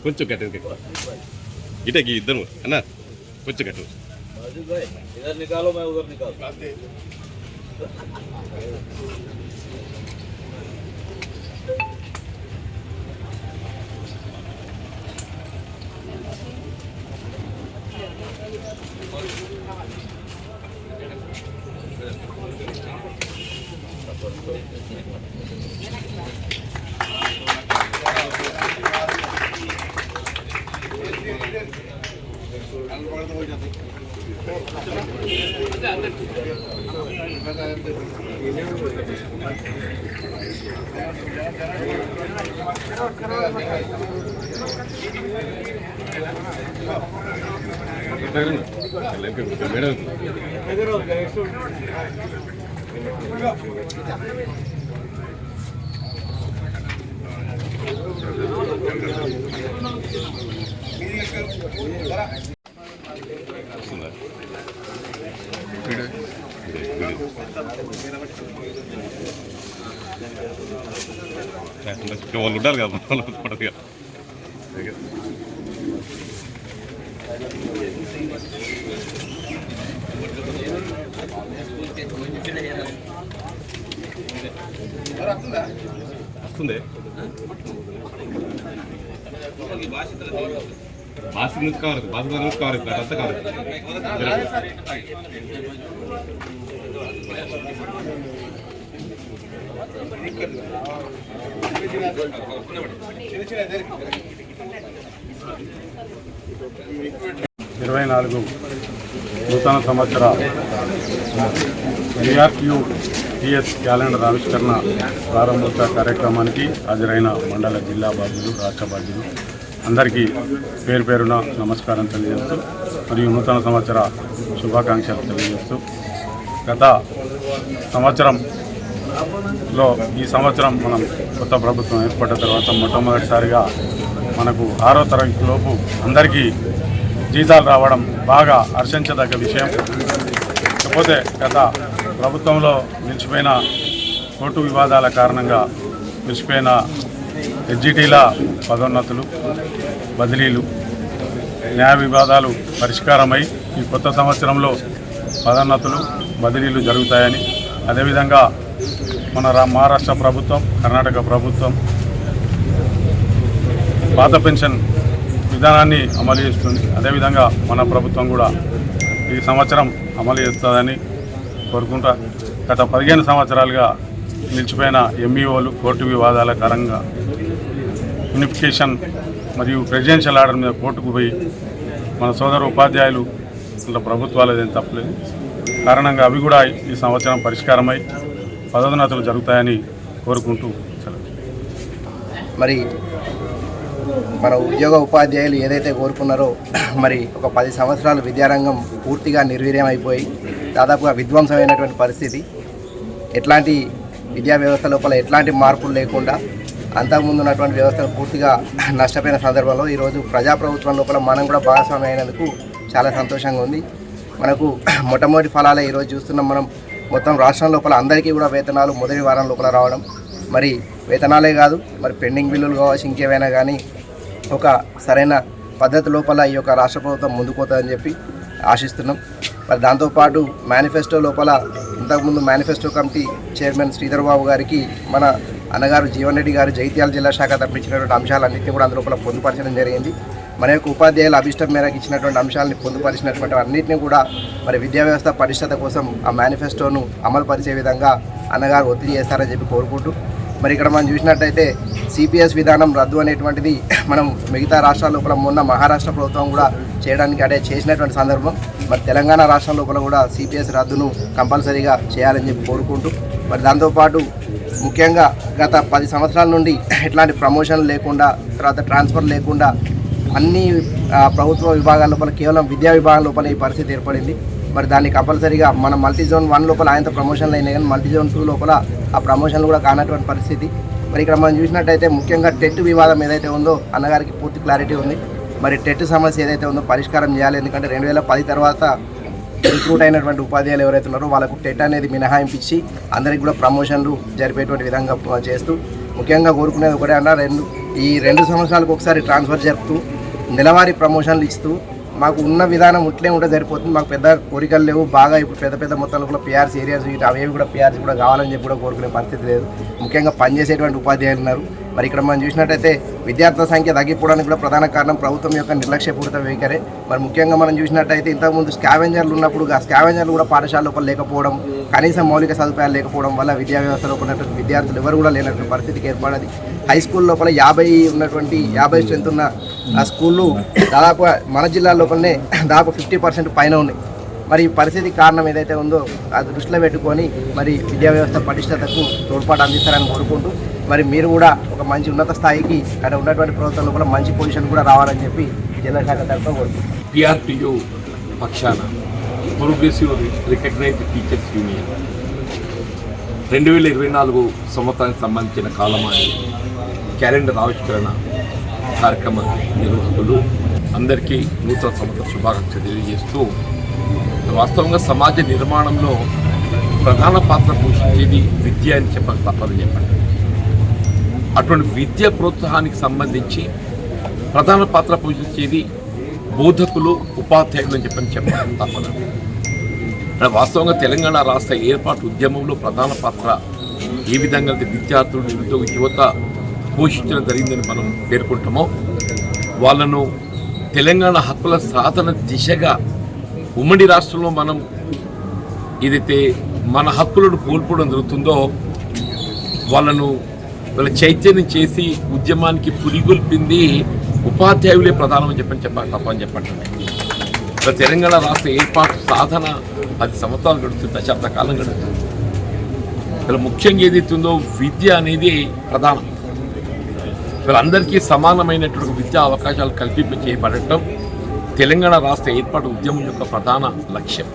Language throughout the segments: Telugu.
కొంచెం కట్టండి ఇటకి ఇద్దరు అన్న కొంచెం కట్టు इधर निकालो मैं उधर निकाल వాళ్ళు ఉండాలి కదా పడదు స్తుంది బాస్ నుంచి కావాలి బాస్ నుంచి కావాలి అంతా కావాలి ఇరవై 24 నూతన సంవత్సర టీఎస్ క్యాలెండర్ ఆవిష్కరణ ప్రారంభోత్సవ కార్యక్రమానికి హాజరైన మండల జిల్లా బాధ్యులు రాష్ట్ర బాధ్యులు అందరికీ పేరు పేరున నమస్కారం తెలియజేస్తూ మరియు నూతన సంవత్సర శుభాకాంక్షలు తెలియజేస్తూ గత సంవత్సరంలో ఈ సంవత్సరం మనం కొత్త ప్రభుత్వం ఏర్పడిన తర్వాత మొట్టమొదటిసారిగా మనకు 6వ తరగతి లోపు అందరికీ జీతాలు రావడం బాగా హర్షించదగ్గ విషయం. కాకపోతే గత ప్రభుత్వంలో నిలిచిపోయిన కోర్టు వివాదాల కారణంగా నిలిచిపోయిన ఎస్జిటీల పదోన్నతులు బదిలీలు న్యాయ వివాదాలు పరిష్కారమై ఈ కొత్త సంవత్సరంలో పదోన్నతులు బదిలీలు జరుగుతాయని, అదేవిధంగా మన మహారాష్ట్ర ప్రభుత్వం కర్ణాటక ప్రభుత్వం పాత పెన్షన్ విధానాన్ని అమలు చేస్తుంది. అదేవిధంగా మన ప్రభుత్వం కూడా ఈ సంవత్సరం అమలు చేస్తుందని కోరుకుంటా. గత 15 సంవత్సరాలుగా నిలిచిపోయిన ఎంఈఓలు కోర్టు వివాదాల కారణంగా యూనిఫికేషన్ మరియు ప్రెసిడెన్షియల్ ఆర్డర్ మీద కోర్టుకు పోయి మన సోదర ఉపాధ్యాయులు ఇలా ప్రభుత్వాలు ఏదైనా తప్పలేదు కారణంగా అవి కూడా ఈ సంవత్సరం పరిష్కారమై పదోన్నతులు జరుగుతాయని కోరుకుంటూ మరి మన ఉద్యోగ ఉపాధ్యాయులు ఏదైతే కోరుకున్నారో మరి ఒక 10 సంవత్సరాలు విద్యారంగం పూర్తిగా నిర్వీర్యం అయిపోయి దాదాపుగా విధ్వంసమైనటువంటి పరిస్థితి. ఎట్లాంటి విద్యా వ్యవస్థ లోపల ఎట్లాంటి మార్పులు లేకుండా అంతకుముందు ఉన్నటువంటి వ్యవస్థను పూర్తిగా నష్టపోయిన సందర్భంలో ఈరోజు ప్రజాప్రభుత్వం లోపల మనం కూడా భాగస్వామి అయినందుకు చాలా సంతోషంగా ఉంది. మనకు మొట్టమొదటి ఫలాలే ఈరోజు చూస్తున్నాం. మనం మొత్తం రాష్ట్రం లోపల అందరికీ కూడా వేతనాలు మొదటి వారం లోపల రావడం, మరి వేతనాలే కాదు మరి పెండింగ్ బిల్లులు కావచ్చు ఇంకేమైనా కానీ ఒక సరైన పద్ధతి లోపల ఈ యొక్క రాష్ట్ర ప్రభుత్వం ముందుకుపోతుందని చెప్పి ఆశిస్తున్నాం. మరి దాంతోపాటు మేనిఫెస్టో లోపల ఇంతకుముందు manifesto committee chairman Sridhar Babu గారికి మన అన్నగారు జీవన్ రెడ్డి గారు జగిత్యాల జిల్లా శాఖ తప్పించినటువంటి అంశాలన్నింటినీ కూడా అందులోపల పొందుపరచడం జరిగింది. మన యొక్క ఉపాధ్యాయుల అభిష్టం మేరకు ఇచ్చినటువంటి అంశాలని పొందుపరిచినటువంటి అన్నింటినీ కూడా మరి విద్యా వ్యవస్థ పరిష్కృత కోసం ఆ మేనిఫెస్టోను అమలు పరిచే విధంగా అన్నగారు ఒత్తిడి చేస్తారని చెప్పి కోరుకుంటూ, మరి ఇక్కడ మనం చూసినట్టయితే సిపిఎస్ విధానం రద్దు అనేటువంటిది మనం మిగతా రాష్ట్రాల లోపల మొన్న మహారాష్ట్ర ప్రభుత్వం కూడా చేయడానికి చేసినటువంటి సందర్భం. మరి తెలంగాణ రాష్ట్రం లోపల కూడా సిపిఎస్ రద్దును కంపల్సరీగా చేయాలని చెప్పి కోరుకుంటూ, మరి దాంతోపాటు ముఖ్యంగా గత 10 సంవత్సరాల నుండి ఎట్లాంటి ప్రమోషన్లు లేకుండా తర్వాత ట్రాన్స్ఫర్ లేకుండా అన్ని ప్రభుత్వ విభాగాల లోపల కేవలం విద్యా విభాగం లోపల ఈ పరిస్థితి ఏర్పడింది. మరి దాన్ని కంపల్సరీగా మన మల్టీజోన్ 1 లోపల ఆయనతో ప్రమోషన్లు అయినాయి కానీ మల్టీజోన్ 2 లోపల ఆ ప్రమోషన్లు కూడా కానటువంటి పరిస్థితి. మరి ఇక్కడ మనం చూసినట్టయితే ముఖ్యంగా టెట్ వివాదం ఏదైతే ఉందో అన్నగారికి పూర్తి క్లారిటీ ఉంది. మరి టెట్ సమస్య ఏదైతే ఉందో పరిష్కారం చేయాలి. ఎందుకంటే 2010 తర్వాత రిక్రూట్ అయినటువంటి ఉపాధ్యాయులు ఎవరైతే ఉన్నారో వాళ్ళకు టెట్ అనేది మినహాయింపించి అందరికి కూడా ప్రమోషన్లు జరిపేటువంటి విధంగా చేస్తూ ముఖ్యంగా కోరుకునేది ఒకటే అన్న ఈ 2 సంవత్సరాలకు ఒకసారి ట్రాన్స్ఫర్ జరుపుతూ నెలవారీ ప్రమోషన్లు ఇస్తూ మాకు ఉన్న విధానం ఉంటే సరిపోతుంది. మాకు పెద్ద కోరికలు లేవు. బాగా ఇప్పుడు పెద్ద మొత్తంలో కూడా పిఆర్సీ ఏరియాస్ అవేవి కూడా పిఆర్సీ కూడా కావాలని చెప్పి కూడా కోరుకునే పరిస్థితి లేదు. ముఖ్యంగా పనిచేసేటువంటి ఉపాధ్యాయులు ఉన్నారు. మరి ఇక్కడ మనం చూసినట్టయితే విద్యార్థుల సంఖ్య తగ్గిపోవడానికి కూడా ప్రధాన కారణం ప్రభుత్వం యొక్క నిర్లక్ష్యపూరిత వైఖరే. మరి ముఖ్యంగా మనం చూసినట్టయితే ఇంతకుముందు స్కావెంజర్లు ఉన్నప్పుడు ఆ స్కావెంజర్లు కూడా పాఠశాల లోపల లేకపోవడం, కనీసం మౌలిక సదుపాయాలు లేకపోవడం వల్ల విద్యా వ్యవస్థలో ఉన్నటువంటి విద్యార్థులు ఎవరు కూడా లేనటువంటి పరిస్థితికి ఏర్పడది. హై స్కూల్ లోపల 50 స్ట్రెంత్ ఉన్న ఆ స్కూళ్ళు దాదాపు మన జిల్లా లోపలనే దాదాపు 50% పైన ఉన్నాయి. మరి ఈ పరిస్థితి కారణం ఏదైతే ఉందో అది దృష్టిలో పెట్టుకొని మరి విద్యా వ్యవస్థ పటిష్టతకు తోడ్పాటు అందిస్తారని కోరుకుంటూ మరి మీరు కూడా ఒక మంచి ఉన్నత స్థాయికి అక్కడ ఉన్నటువంటి ప్రభుత్వం లోపల మంచి పొజిషన్ కూడా రావాలని చెప్పి జిల్లా శాఖ తరఫున కోరుకుంటున్నాం. PRTU పక్షాన ప్రోగ్రెసివ్ రికగ్నైజ్డ్ టీచర్స్ యూనియన్ 2024 సంవత్సరానికి సంబంధించిన కాలమాని క్యాలెండర్ ఆవిష్కరణ కార్యక్రమ నిర్వాహకులు అందరికీ నూతన సంవత్సర శుభాకాంక్షలు తెలియజేస్తూ వాస్తవంగా సమాజ నిర్మాణంలో ప్రధాన పాత్ర పోషించేది విద్య అని చెప్పక తప్పదు చెప్పండి. అటువంటి విద్య ప్రోత్సాహానికి సంబంధించి ప్రధాన పాత్ర పోషించేది బోధకులు ఉపాధ్యాయులు అని చెప్పడం తప్పదు. వాస్తవంగా తెలంగాణ రాష్ట్ర ఏర్పాటు ఉద్యమంలో ప్రధాన పాత్ర ఏ విధంగా విద్యార్థులు నిరుద్యోగ యువత పోషించడం జరిగిందని మనం పేర్కొంటామో వాళ్ళను తెలంగాణ హక్కుల సాధన దిశగా ఉమ్మడి రాష్ట్రంలో మనం ఏదైతే మన హక్కులను కోల్పోవడం జరుగుతుందో వాళ్ళ చైతన్యం చేసి ఉద్యమానికి పురిగొల్పింది ఉపాధ్యాయులే ప్రధానమని తప్పని చెప్పండి. తెలంగాణ రాష్ట్ర ఏర్పాటు సాధన 10 సంవత్సరాలు గడుస్తుంది, దశాబ్ద కాలం గడుస్తుంది. ఇలా ముఖ్యంగా ఏదైతుందో విద్య అనేది ప్రధానం. వీళ్ళందరికీ సమానమైనటువంటి విద్యా అవకాశాలు కల్పింప చేయబడటం తెలంగాణ రాష్ట్ర ఏర్పాటు ఉద్యమం యొక్క ప్రధాన లక్ష్యం.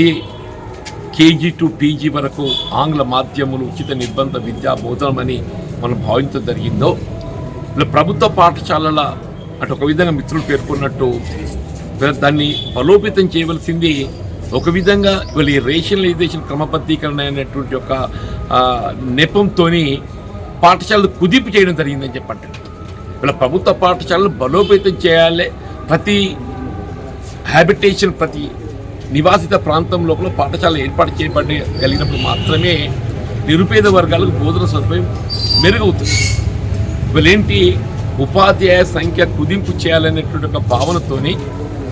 ఏ కేజీ టు పీజీ వరకు ఆంగ్ల మాధ్యములు ఉచిత నిర్బంధ విద్యా బోధనమని మనం భావించడం జరిగిందో ఇలా ప్రభుత్వ పాఠశాలల అటు ఒక విధంగా మిత్రులు పేర్కొన్నట్టు దాన్ని బలోపేతం చేయవలసింది ఒక విధంగా వీళ్ళు ఈ రేషనలైజేషన్ క్రమబద్ధీకరణ అనేటువంటి ఒక నెపంతో పాఠశాలలు కుదింపు చేయడం జరిగిందని చెప్పండి. వీళ్ళ ప్రభుత్వ పాఠశాలలు బలోపేతం చేయాలి. ప్రతి హ్యాబిటేషన్ ప్రతి నివాసిత ప్రాంతం లోపల పాఠశాల ఏర్పాటు చేయబడగలిగినప్పుడు మాత్రమే నిరుపేద వర్గాలకు బోధన సదుపాయం మెరుగవుతుంది. వీళ్ళేంటి ఉపాధ్యాయ సంఖ్య కుదింపు చేయాలనేటువంటి ఒక భావనతోని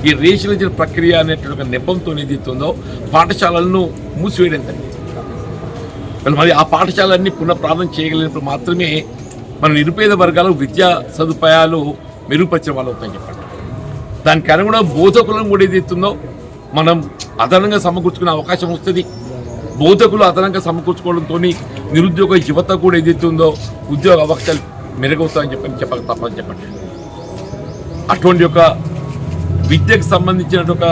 ఈ రేషనలైజేషన్ ప్రక్రియ అనేటువంటి ఒక నెపంతో ఏదైతుందో పాఠశాలలను మూసివేయడం జరిగింది. మరి ఆ పాఠశాలన్నీ పునఃప్రారంభం చేయగలిగినప్పుడు మాత్రమే మన నిరుపేద వర్గాలకు విద్యా సదుపాయాలు మెరుగుపరిచిన వాళ్ళు అవుతాయని చెప్పండి. దానికి అనుగుణంగా బోధకులను కూడా ఏదైతుందో మనం అదనంగా సమకూర్చుకునే అవకాశం వస్తుంది. బోధకులు అదనంగా సమకూర్చుకోవడంతో నిరుద్యోగ యువత కూడా ఏదైతుందో ఉద్యోగ అవకాశాలు మెరుగవుతాయని చెప్పక తప్పని చెప్పండి. అటువంటి ఒక విద్యకు సంబంధించిన ఒక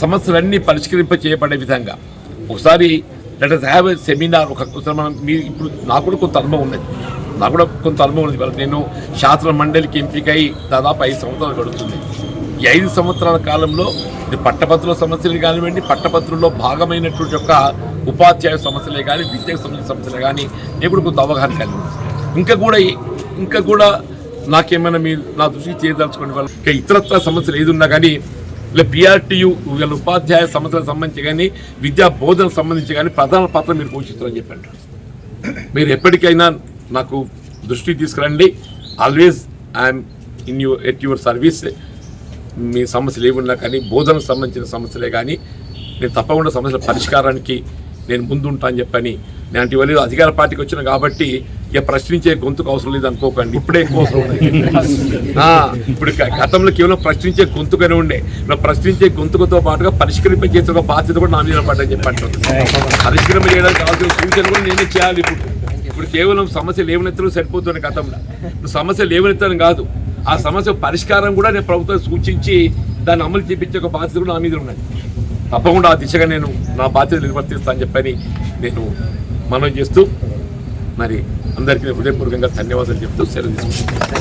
సమస్యలన్నీ పరిష్కరింప చేయబడే విధంగా ఒకసారి let us have a seminar. ఒకసారి మనం ఇప్పుడు నాకు కూడా కొంత అనుభవం ఉన్నది. నేను శాస్త్ర మండలికి ఎంపికై దాదాపు 5 సంవత్సరాలు గడుస్తుంది. ఈ 5 సంవత్సరాల కాలంలో ఇది పట్టభద్రుల సమస్యలు కానివ్వండి, పట్టభద్రుల్లో భాగమైనటువంటి యొక్క ఉపాధ్యాయ సమస్యలే కానీ, విద్యకు సంబంధించిన సమస్యలే కానీ నేను కూడా కొంత అవగాహన కలిగింది. ఇంకా కూడా నాకేమైనా మీరు నా దృష్టికి చేయదలుచుకోండి వాళ్ళు ఇంకా ఇతరత్ర సమస్యలు ఏది ఉన్నా కానీ ఇలా PRTU వీళ్ళ ఉపాధ్యాయ సమస్యలకు సంబంధించి కానీ విద్యా బోధనకు సంబంధించి కానీ ప్రధాన పాత్ర మీరు పోషిస్తారని చెప్పండి. మీరు ఎప్పటికైనా నాకు దృష్టికి తీసుకురండి. Always I'm at your service. మీ సమస్యలు ఏమున్నా కానీ బోధనకు సంబంధించిన సమస్యలే కానీ నేను తప్పకుండా సమస్యల పరిష్కారానికి నేను ముందుంటా అని చెప్పని నేను ఇవన్నీ అధికార పార్టీకి వచ్చిన కాబట్టి ఇక ప్రశ్నించే గొంతుకు అవసరం లేదు అనుకోకండి. ఇప్పుడే ఎక్కువ అవసరం ఉంది. ఇప్పుడు గతంలో కేవలం ప్రశ్నించే గొంతుకనే ఉండే. ప్రశ్నించే గొంతుకతో పాటుగా పరిష్కరింపజేసే ఒక బాధ్యత కూడా నా మీద పడ్డని చెప్పండి. పరిష్కరింప చేయడానికి కావాల్సిన సూచన కూడా నేనే చేయాలి. ఇప్పుడు కేవలం సమస్యలు లేవనెత్తడం సరిపోతుంది. గతంలో సమస్యలు లేవనెత్తడం కాదు, ఆ సమస్య పరిష్కారం కూడా నేను ప్రభుత్వం సూచించి దాన్ని అమలు చేయించే ఒక బాధ్యత కూడా నా మీద ఉన్నది. తప్పకుండా ఆ దిశగా నేను నా బాధ్యత నిర్వర్తిస్తా అని చెప్పని నేను మనవి చేస్తూ మరి అందరికీ హృదయపూర్వకంగా ధన్యవాదాలు చెప్తూ సెలవు తీసుకుంటాను.